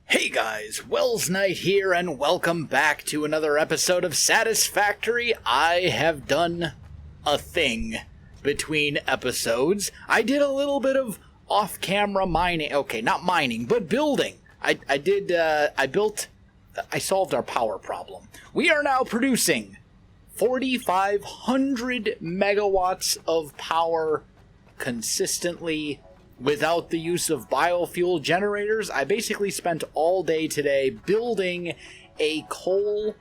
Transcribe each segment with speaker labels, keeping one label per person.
Speaker 1: Hey guys, Welsknight here, and welcome back to another episode of Satisfactory. I have done a thing between episodes. I did a little bit of off-camera mining. Okay, not mining, but building. I solved our power problem. We are now producing 4,500 megawatts of power consistently without the use of biofuel generators. I basically spent all day today building a coal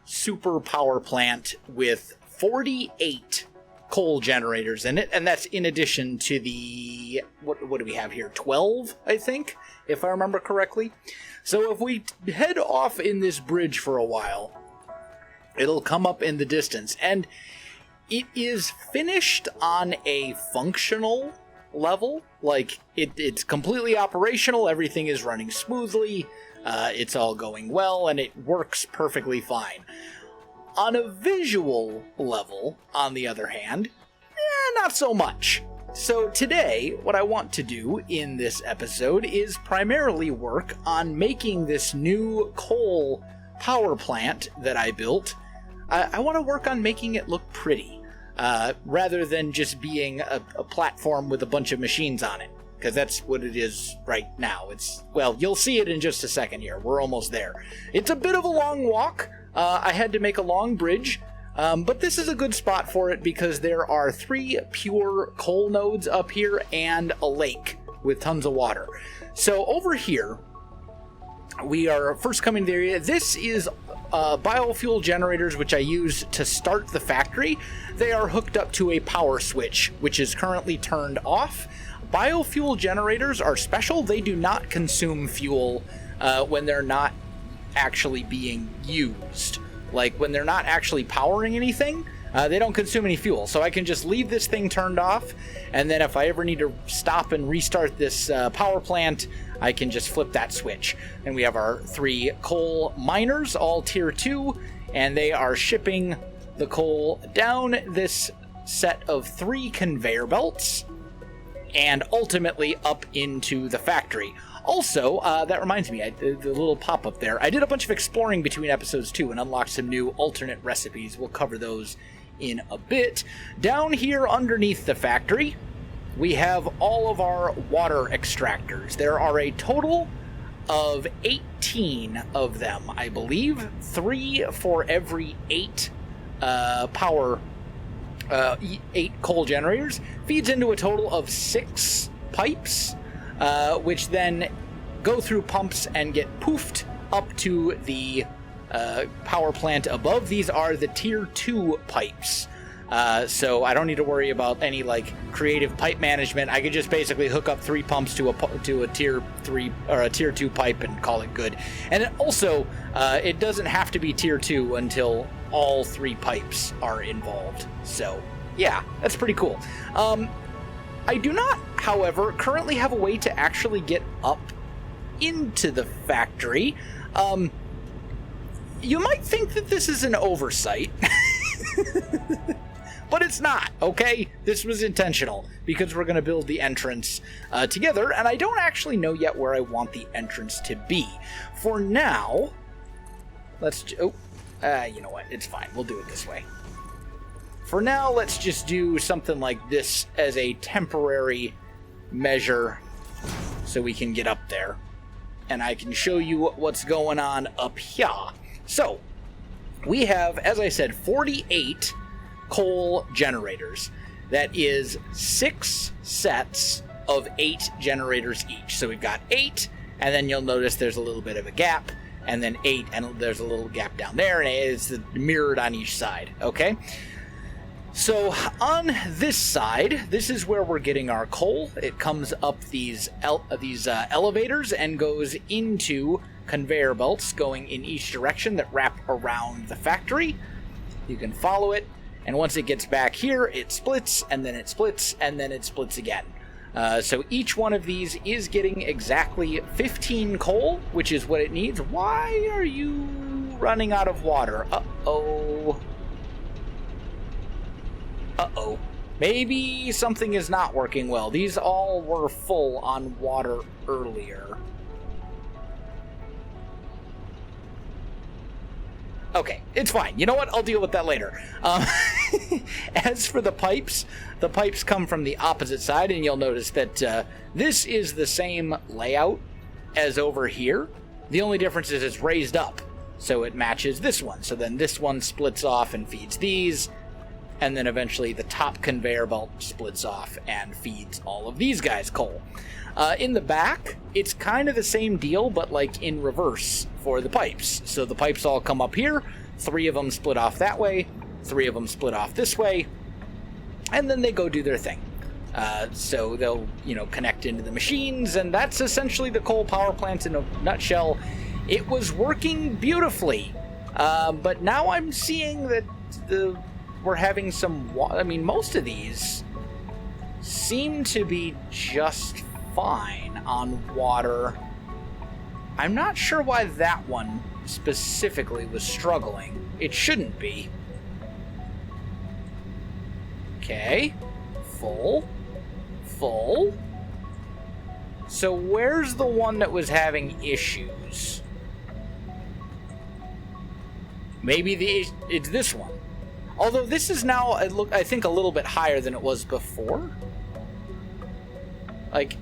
Speaker 1: super power plant with 48 coal generators in it, and that's in addition to the, what do we have here, 12, I think, if I remember correctly. So if we head off in this bridge for a while, it'll come up in the distance, and it is finished on a functional level. Like, it's completely operational, everything is running smoothly, it's all going well, and it works perfectly fine. On a visual level, on the other hand, not so much. So today, what I want to do in this episode is primarily work on making this new coal power plant that I built. I want to work on making it look pretty. Rather than just being a platform with a bunch of machines on it, because that's what it is right now. Well, you'll see it in just a second here. We're almost there. It's a bit of a long walk. I had to make a long bridge, but this is a good spot for it because there are 3 pure coal nodes up here and a lake with tons of water. So over here, we are first coming to the area. This is biofuel generators, which I use to start the factory. They are hooked up to a power switch, which is currently turned off. Biofuel generators are special. They do not consume fuel when they're not actually being used. Like, when they're not actually powering anything, they don't consume any fuel. So I can just leave this thing turned off, and then if I ever need to stop and restart this power plant, I can just flip that switch. And we have our 3 coal miners, all tier 2, and they are shipping the coal down this set of 3 conveyor belts and ultimately up into the factory. Also, that reminds me, the little pop-up there, I did a bunch of exploring between episodes 2 and unlocked some new alternate recipes. We'll cover those in a bit. Down here underneath the factory, we have all of our water extractors. There are a total of 18 of them, I believe. 3 for every 8 8 coal generators. Feeds into a total of 6 pipes, which then go through pumps and get poofed up to the power plant above. These are the tier 2 pipes. So I don't need to worry about any creative pipe management. I could just basically hook up 3 pumps to a tier 3 or a tier 2 pipe and call it good. And it also, it doesn't have to be tier 2 until all 3 pipes are involved. So yeah, that's pretty cool. I do not, however, currently have a way to actually get up into the factory. You might think that this is an oversight. But it's not, okay? This was intentional, because we're going to build the entrance together, and I don't actually know yet where I want the entrance to be. For now, you know what? It's fine. We'll do it this way. For now, let's just do something like this as a temporary measure so we can get up there. And I can show you what's going on up here. So, we have, as I said, 48 coal generators. That is 6 sets of 8 generators each. So we've got 8, and then you'll notice there's a little bit of a gap, and then 8, and there's a little gap down there, and it's mirrored on each side, okay? So on this side, this is where we're getting our coal. It comes up these elevators and goes into conveyor belts going in each direction that wrap around the factory. You can follow it, and once it gets back here, it splits, and then it splits, and then it splits again. So each one of these is getting exactly 15 coal, which is what it needs. Why are you running out of water? Uh-oh. Uh-oh. Maybe something is not working well. These all were full on water earlier. Okay, it's fine. You know what? I'll deal with that later. As for the pipes come from the opposite side, and you'll notice that this is the same layout as over here. The only difference is it's raised up, so it matches this one. So then this one splits off and feeds these, and then eventually the top conveyor belt splits off and feeds all of these guys coal. In the back, it's kind of the same deal, but like in reverse for the pipes. So the pipes all come up here, 3 of them split off that way, 3 of them split off this way, and then they go do their thing. So they'll, connect into the machines, and that's essentially the coal power plant in a nutshell. It was working beautifully, but now I'm seeing that we're having some... most of these seem to be just fine on water. I'm not sure why that one specifically was struggling. It shouldn't be. Okay. Full. So where's the one that was having issues? Maybe it's this one. Although this is now, I think, a little bit higher than it was before. Like,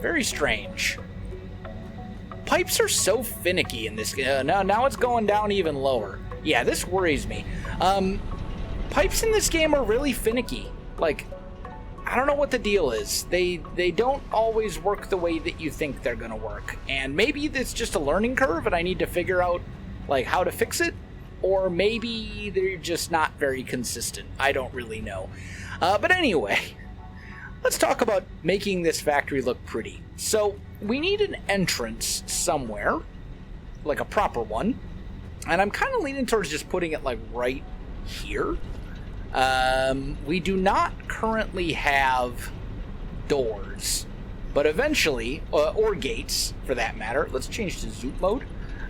Speaker 1: very strange. Pipes are so finicky in this game. Now it's going down even lower. Yeah, this worries me. Pipes in this game are really finicky. Like, I don't know what the deal is. They don't always work the way that you think they're gonna work. And maybe it's just a learning curve and I need to figure out, like, how to fix it. Or maybe they're just not very consistent. I don't really know. But anyway, let's talk about making this factory look pretty. So, we need an entrance somewhere, like a proper one. And I'm kind of leaning towards just putting it, like, right here. We do not currently have doors, but eventually, or gates for that matter. Let's change to zoop mode.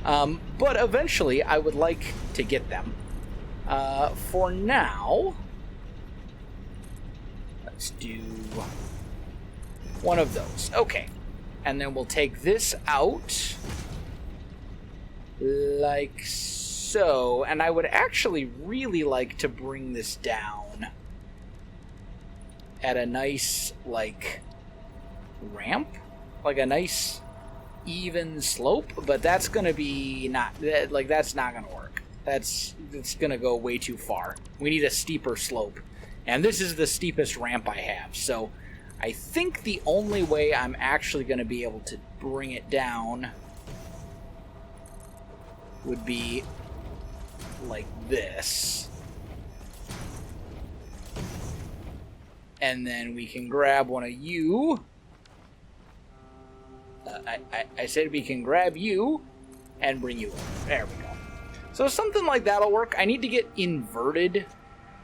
Speaker 1: But eventually I would like to get them. For now, let's do one of those. Okay. And then we'll take this out like so. And I would actually really like to bring this down at a nice, like, ramp. Like a nice even slope, but that's gonna be that's not gonna work. It's gonna go way too far. We need a steeper slope, and this is the steepest ramp I have. So I think the only way I'm actually gonna be able to bring it down would be like this, and then we can grab one of you. I said we can grab you and bring you over. There we go. So something like that'll work. I need to get inverted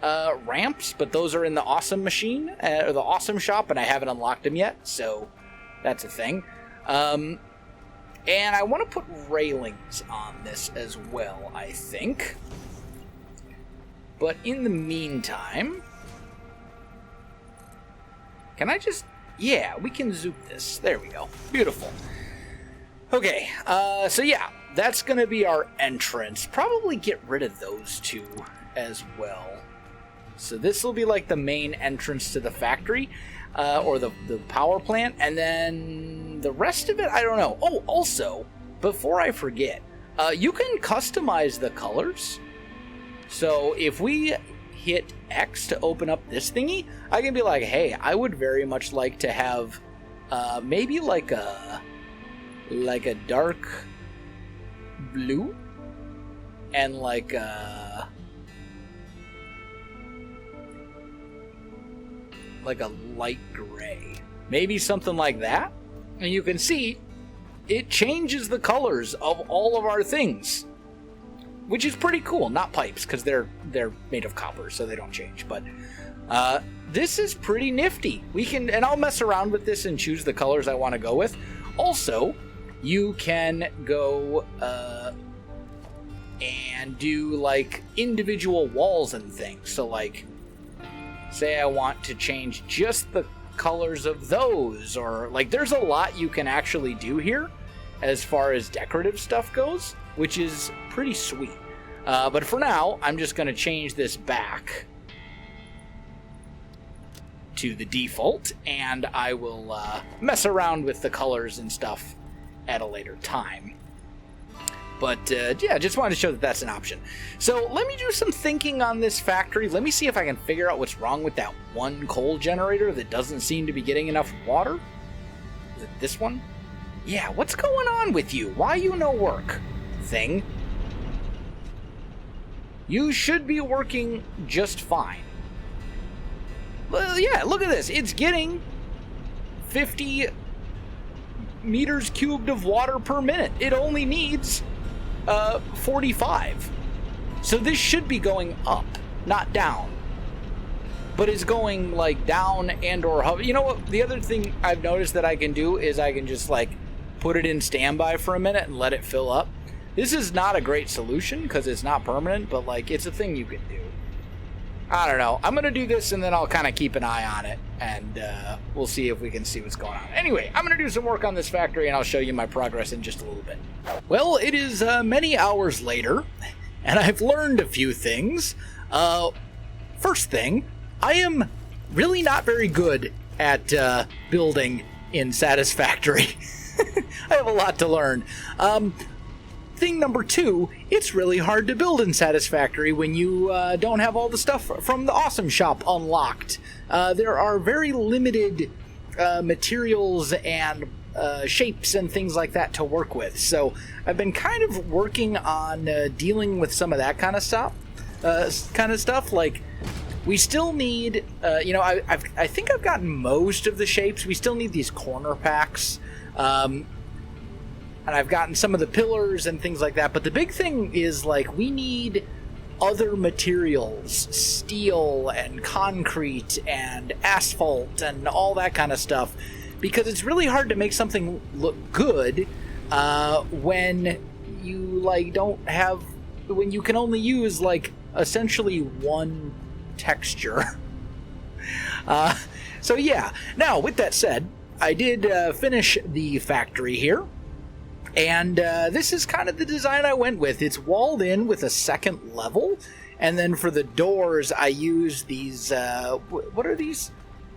Speaker 1: ramps, but those are in the awesome machine, or the awesome shop, and I haven't unlocked them yet, so that's a thing. And I want to put railings on this as well, I think. But in the meantime, can I just... Yeah, we can zoop this. There we go. Beautiful. Okay, so yeah, that's going to be our entrance. Probably get rid of those two as well. So this will be like the main entrance to the factory, or the power plant, and then the rest of it, I don't know. Oh, also, before I forget, you can customize the colors. So if we hit X to open up this thingy, I can be like, hey, I would very much like to have maybe like a dark blue and like a light gray, maybe something like that. And you can see it changes the colors of all of our things, which is pretty cool. Not pipes, because they're made of copper, so they don't change. But this is pretty nifty. We can, and I'll mess around with this and choose the colors I want to go with. Also, you can go and do like individual walls and things. So like, say I want to change just the colors of those, or like, there's a lot you can actually do here. as far as decorative stuff goes, which is pretty sweet. But for now, I'm just going to change this back to the default, and I will mess around with the colors and stuff at a later time. But yeah, just wanted to show that that's an option. So let me do some thinking on this factory. Let me see if I can figure out what's wrong with that one coal generator that doesn't seem to be getting enough water. Is it this one? Yeah, what's going on with you? Why you no work, thing? You should be working just fine. Well, yeah, look at this. It's getting 50 meters cubed of water per minute. It only needs 45. So this should be going up, not down. But it's going like down and or up. You know what? The other thing I've noticed that I can do is I can just like put it in standby for a minute and let it fill up. This is not a great solution because it's not permanent, but like it's a thing you can do. I don't know. I'm going to do this and then I'll kind of keep an eye on it and we'll see if we can see what's going on. Anyway, I'm going to do some work on this factory and I'll show you my progress in just a little bit. Well, it is many hours later and I've learned a few things. First thing, I am really not very good at building in Satisfactory. I have a lot to learn. Thing number two, it's really hard to build in Satisfactory when you don't have all the stuff from the Awesome Shop unlocked. There are very limited materials and shapes and things like that to work with. So I've been kind of working on dealing with some of that kind of stuff. Like, we still need, I think I've gotten most of the shapes. We still need these corner packs. And I've gotten some of the pillars and things like that. But the big thing is, like, we need other materials, steel and concrete and asphalt and all that kind of stuff. Because it's really hard to make something look good when you, like, don't have... when you can only use, like, essentially one texture. So, yeah. Now, with that said, I did finish the factory here. And this is kind of the design I went with. It's walled in with a second level. And then for the doors, I used these, what are these?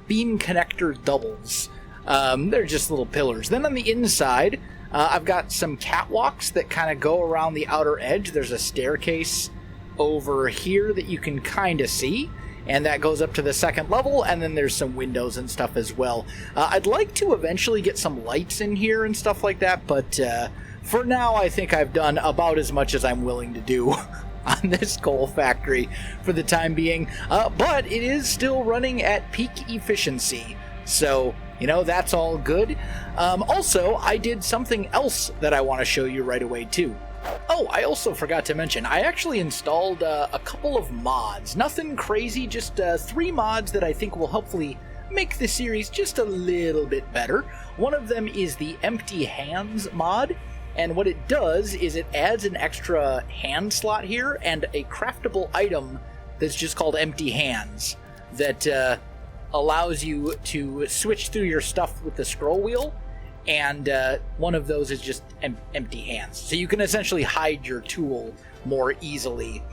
Speaker 1: Beam connector doubles. They're just little pillars. Then on the inside, I've got some catwalks that kind of go around the outer edge. There's a staircase over here that you can kind of see. And that goes up to the second level, and then there's some windows and stuff as well. I'd like to eventually get some lights in here and stuff like that, but for now I think I've done about as much as I'm willing to do on this coal factory for the time being. But it is still running at peak efficiency, so, you know, that's all good. Also, I did something else that I want to show you right away, too. Oh, I also forgot to mention, I actually installed a couple of mods. Nothing crazy, just 3 mods that I think will hopefully make the series just a little bit better. One of them is the Empty Hands mod, and what it does is it adds an extra hand slot here and a craftable item that's just called Empty Hands that allows you to switch through your stuff with the scroll wheel. And one of those is just empty hands. So you can essentially hide your tool more easily.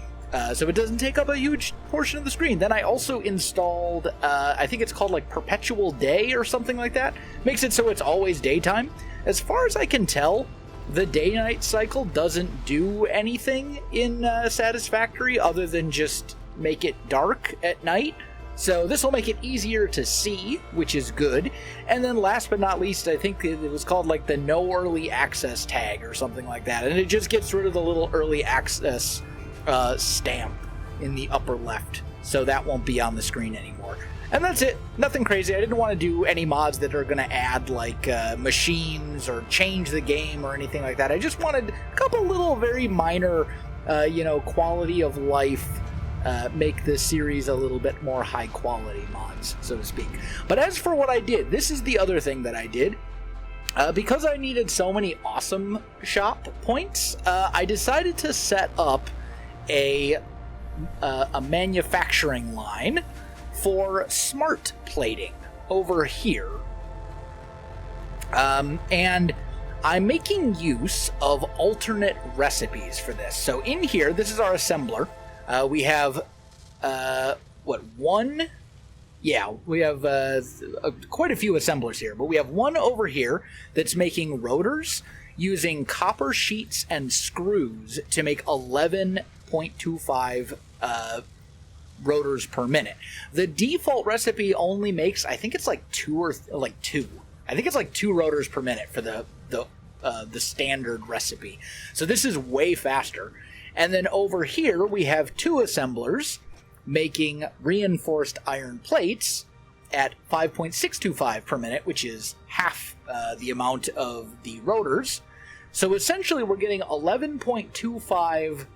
Speaker 1: So it doesn't take up a huge portion of the screen. Then I also installed, I think it's called like Perpetual Day or something like that. Makes it so it's always daytime. As far as I can tell, the day-night cycle doesn't do anything in Satisfactory other than just make it dark at night. So this will make it easier to see, which is good. And then last but not least, I think it was called like the no early access tag or something like that. And it just gets rid of the little early access stamp in the upper left. So that won't be on the screen anymore. And that's it. Nothing crazy. I didn't want to do any mods that are going to add like machines or change the game or anything like that. I just wanted a couple little very minor, quality of life make this series a little bit more high quality mods, so to speak. But as for what I did, this is the other thing that I did. Because I needed so many awesome shop points, I decided to set up a manufacturing line for smart plating over here. And I'm making use of alternate recipes for this. So in here, this is our assembler. We have, one? Yeah, we have quite a few assemblers here, but we have one over here that's making rotors using copper sheets and screws to make 11.25 rotors per minute. The default recipe only makes, I think it's like two. I think it's like 2 rotors per minute for the standard recipe. So this is way faster. And then over here we have 2 assemblers making reinforced iron plates at 5.625 per minute, which is half the amount of the rotors. So essentially we're getting 11.25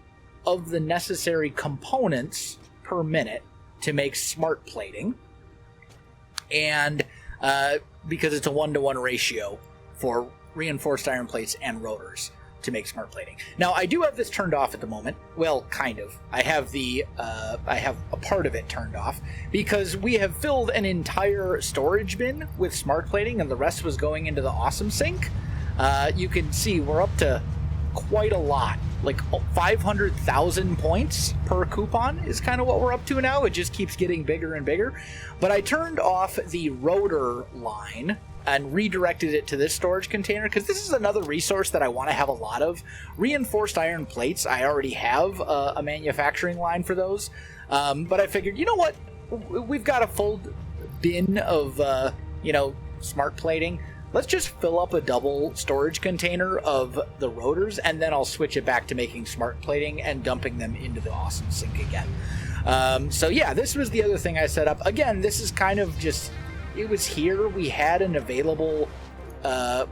Speaker 1: of the necessary components per minute to make smart plating. And because it's a 1-to-1 ratio for reinforced iron plates and rotors to make smart plating. Now, I do have this turned off at the moment. Well, kind of. I have a part of it turned off because we have filled an entire storage bin with smart plating, and the rest was going into the awesome sink. You can see we're up to quite a lot, like 500,000 points per coupon is kind of what we're up to now. It just keeps getting bigger and bigger. But I turned off the rotor line and redirected it to this storage container because this is another resource that I want to have a lot of. Reinforced iron plates, I already have a manufacturing line for those. But I figured, you know what? We've got a full bin of, smart plating. Let's just fill up a double storage container of the rotors, and then I'll switch it back to making smart plating and dumping them into the awesome sink again. So yeah, this was the other thing I set up. Again, this is kind of just, it was here. We had an available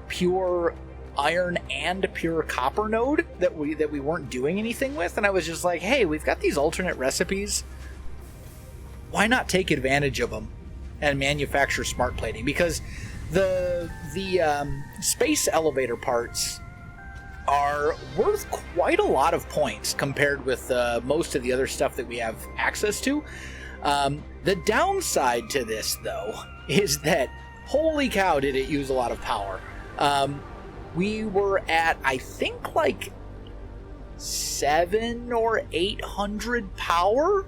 Speaker 1: pure iron and pure copper node that we weren't doing anything with, and I was just like, hey, we've got these alternate recipes. Why not take advantage of them and manufacture smart plating? Because the space elevator parts are worth quite a lot of points compared with most of the other stuff that we have access to. The downside to this, though, is that holy cow did it use a lot of power. We were at, I think, like 700 or 800 power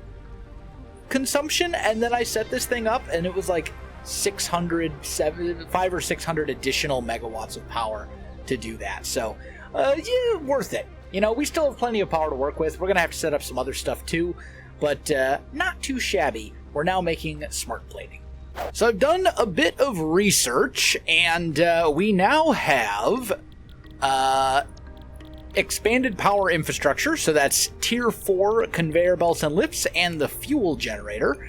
Speaker 1: consumption, and then I set this thing up and it was like 500 or 600 additional megawatts of power to do that. So yeah, worth it. We still have plenty of power to work with. We're gonna have to set up some other stuff too, but not too shabby. We're now making smart plating. So I've done a bit of research, and we now have expanded power infrastructure. So that's tier 4 conveyor belts and lifts and the fuel generator.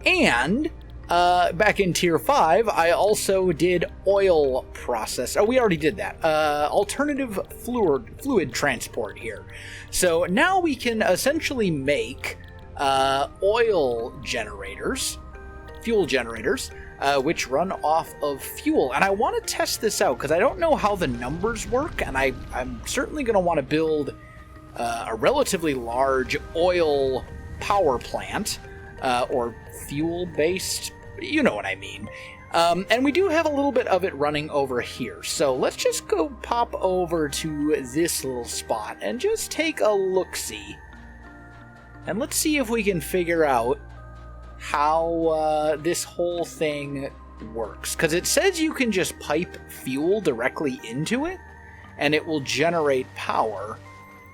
Speaker 1: And back in tier 5, I also did oil process. Oh, we already did that. Alternative fluid transport here. So now we can essentially make oil generators, fuel generators, which run off of fuel. And I want to test this out because I don't know how the numbers work, and I'm certainly going to want to build a relatively large oil power plant, or fuel-based, you know what I mean. And we do have a little bit of it running over here. So let's just go pop over to this little spot and just take a look-see. And let's see if we can figure out how this whole thing works. Because it says you can just pipe fuel directly into it, and it will generate power.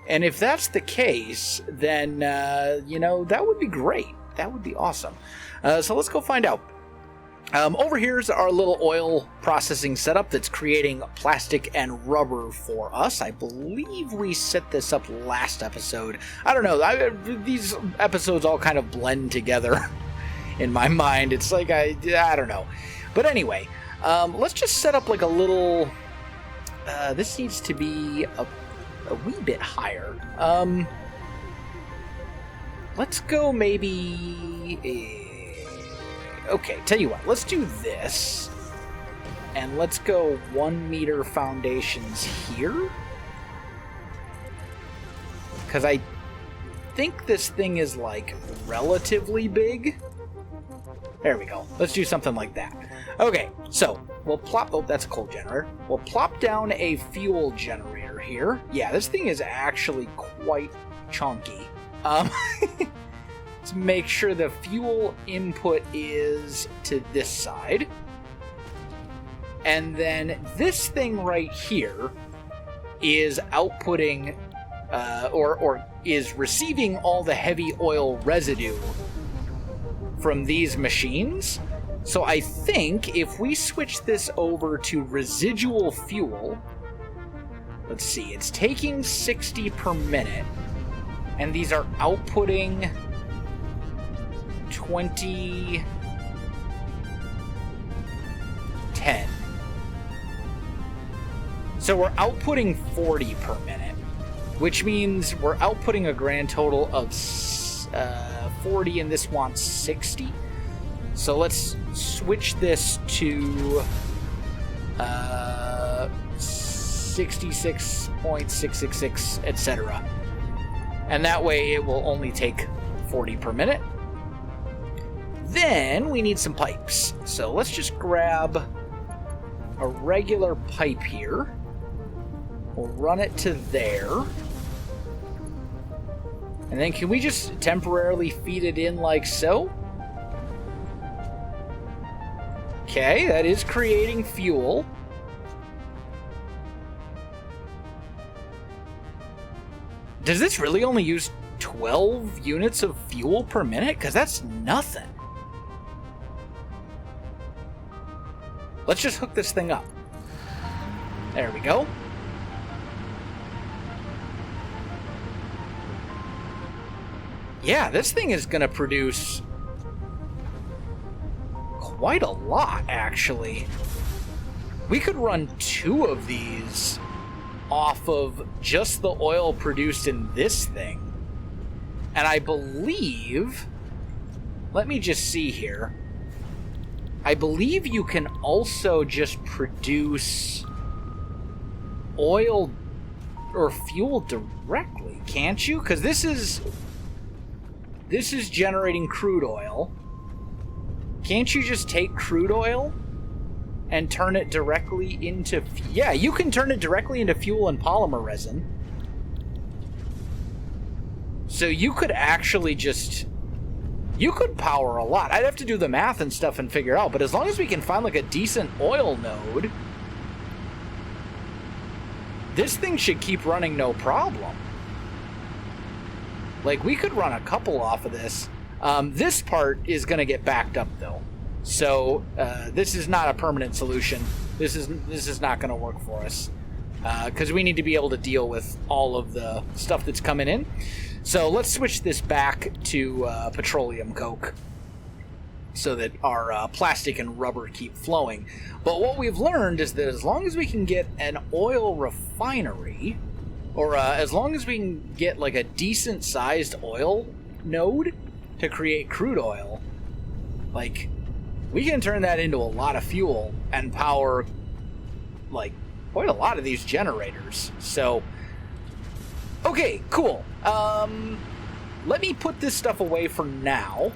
Speaker 1: And if that's the case, then, that would be great. That would be awesome. So let's go find out. Over here's our little oil processing setup that's creating plastic and rubber for us. I believe we set this up last episode. I don't know. These episodes all kind of blend together in my mind. It's like, I don't know. But anyway, let's just set up like a little... this needs to be a wee bit higher. Let's go maybe... Okay, tell you what, let's do this. And let's go 1 meter foundations here. Because I think this thing is, like, relatively big. There we go. Let's do something like that. Okay, so we'll plop... Oh, that's a coal generator. We'll plop down a fuel generator here. Yeah, this thing is actually quite chunky. Let's make sure the fuel input is to this side. And then this thing right here is outputting, or is receiving all the heavy oil residue from these machines. So I think if we switch this over to residual fuel, let's see, it's taking 60 per minute, and these are outputting 20, 10. So we're outputting 40 per minute, which means we're outputting a grand total of 40, and this wants 60. So let's switch this to 66.666, etc. And that way it will only take 40 per minute. Then we need some pipes. So let's just grab a regular pipe here. We'll run it to there. And then can we just temporarily feed it in like so? Okay, that is creating fuel. Does this really only use 12 units of fuel per minute? Because that's nothing. Let's just hook this thing up. There we go. Yeah, this thing is going to produce quite a lot, actually. We could run 2 of these off of just the oil produced in this thing. And I believe... Let me just see here. I believe you can also just produce oil or fuel directly, can't you? Because this is generating crude oil. Can't you just take crude oil and turn it directly into... Yeah, you can turn it directly into fuel and polymer resin. So you could actually just... You could power a lot. I'd have to do the math and stuff and figure out, but as long as we can find like a decent oil node, this thing should keep running no problem. Like, we could run a couple off of this. This part is going to get backed up, though. So, this is not a permanent solution. This is not going to work for us. Because we need to be able to deal with all of the stuff that's coming in. So, let's switch this back to petroleum coke, so that our plastic and rubber keep flowing. But what we've learned is that as long as we can get an oil refinery... Or as long as we can get like a decent sized oil node to create crude oil, like, we can turn that into a lot of fuel and power like quite a lot of these generators. So, okay, cool. Let me put this stuff away for now.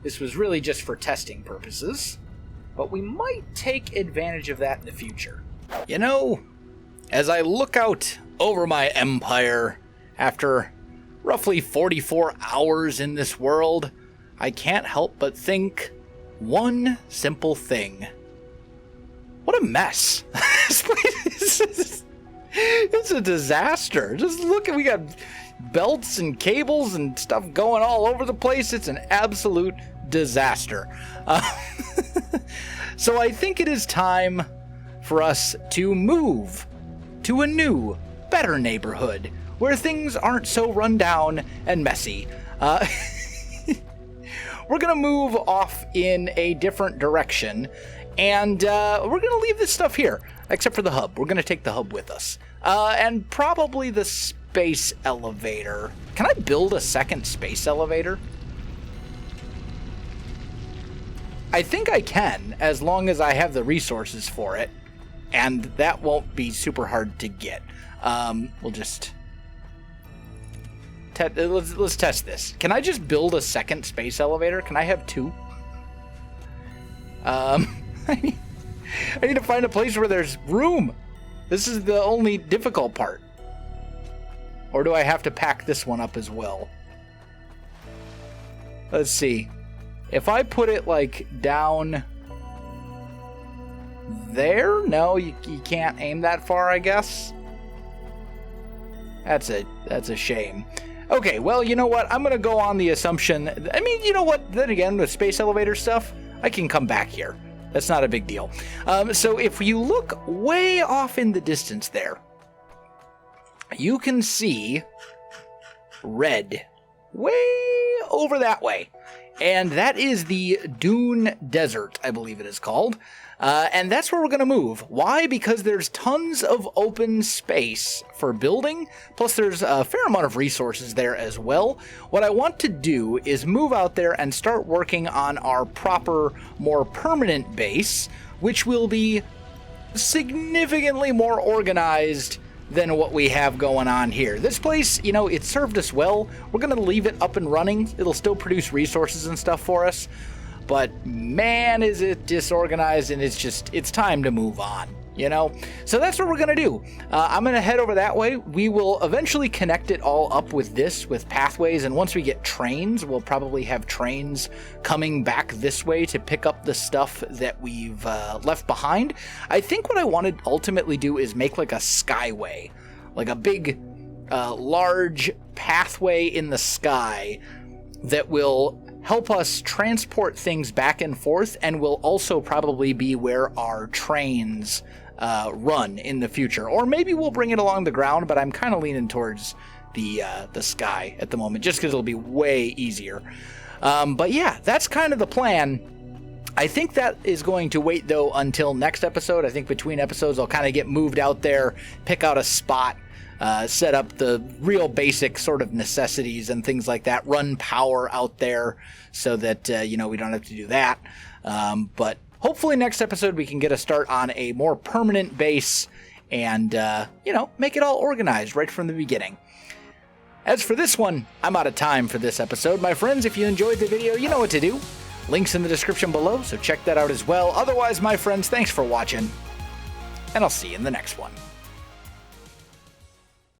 Speaker 1: This was really just for testing purposes, but we might take advantage of that in the future. You know, as I look out over my empire after roughly 44 hours in this world, I can't help but think one simple thing. What a mess. This place is, it's a disaster. Just look at, we got belts and cables and stuff going all over the place. It's an absolute disaster. So I think it is time for us to move to a new, better neighborhood where things aren't so run down and messy. We're going to move off in a different direction, and we're going to leave this stuff here, except for the hub. We're going to take the hub with us. And probably the space elevator. Can I build a second space elevator? I think I can, as long as I have the resources for it. And that won't be super hard to get. We'll just... let's test this. Can I just build a second space elevator? Can I have 2? I need to find a place where there's room. This is the only difficult part. Or do I have to pack this one up as well? Let's see. If I put it like down there? No, you can't aim that far, I guess. That's a shame. Okay, well, you know what? I'm going to go on the assumption... I mean, you know what? Then again, with space elevator stuff, I can come back here. That's not a big deal. So if you look way off in the distance there, you can see red way over that way. And that is the Dune Desert, I believe it is called. And that's where we're going to move. Why? Because there's tons of open space for building, plus there's a fair amount of resources there as well. What I want to do is move out there and start working on our proper, more permanent base, which will be significantly more organized than what we have going on here. This place, you know, it served us well. We're going to leave it up and running. It'll still produce resources and stuff for us. But man, is it disorganized, and it's time to move on, you know? So that's what we're going to do. I'm going to head over that way. We will eventually connect it all up with pathways, and once we get trains, we'll probably have trains coming back this way to pick up the stuff that we've left behind. I think what I want to ultimately do is make like a skyway, like a big, large pathway in the sky that will help us transport things back and forth, and will also probably be where our trains run in the future. Or maybe we'll bring it along the ground, but I'm kind of leaning towards the sky at the moment, just because it'll be way easier. But yeah, that's kind of the plan. I think that is going to wait, though, until next episode. I think between episodes I'll kind of get moved out there, pick out a spot, set up the real basic sort of necessities and things like that, run power out there so that, you know, we don't have to do that. But hopefully next episode we can get a start on a more permanent base and, you know, make it all organized right from the beginning. As for this one, I'm out of time for this episode. My friends, if you enjoyed the video, you know what to do. Links in the description below, so check that out as well. Otherwise, my friends, thanks for watching, and I'll see you in the next one.